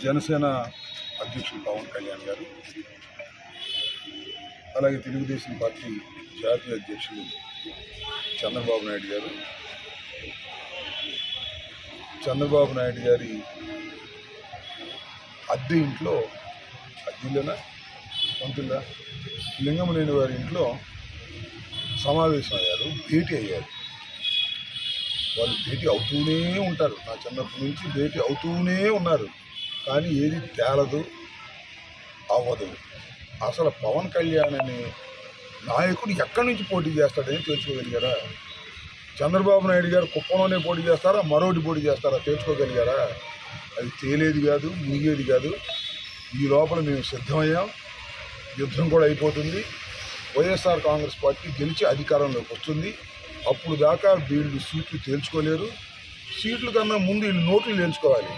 జనసేన అధ్యక్షులు పవన్ కళ్యాణ్ గారు, అలాగే తెలుగుదేశం పార్టీ జాతీయ అధ్యక్షులు చంద్రబాబు నాయుడు గారు, చంద్రబాబు నాయుడు గారి అద్దె ఇంట్లో అద్దెలోనా పంతుల్లా లింగమనేని వారి ఇంట్లో సమావేశం అయ్యారు, భేటీ అయ్యారు. వాళ్ళు భేటీ అవుతూనే ఉంటారు, నా చిన్నప్పటి నుంచి భేటీ అవుతూనే ఉన్నారు, కానీ ఏది తేలదు, అవ్వదు. అసలు పవన్ కళ్యాణ్ అనే నాయకుడు ఎక్కడి నుంచి పోటీ చేస్తాడని తెలుసుకోగలిగారా? చంద్రబాబు నాయుడు గారు కుప్పంలోనే పోటీ చేస్తారా, మరోటి పోటీ చేస్తారా తెలుసుకోగలిగారా? అది తేలేది కాదు, మునిగేది కాదు. ఈ లోపల మేము సిద్ధమయ్యాం, యుద్ధం కూడా అయిపోతుంది. వైఎస్ఆర్ కాంగ్రెస్ పార్టీ గెలిచి అధికారంలోకి వస్తుంది. అప్పుడు దాకా వీళ్ళు సీట్లు తేల్చుకోలేరు. సీట్ల కన్నా ముందు వీళ్ళు నోట్లు తేల్చుకోవాలి.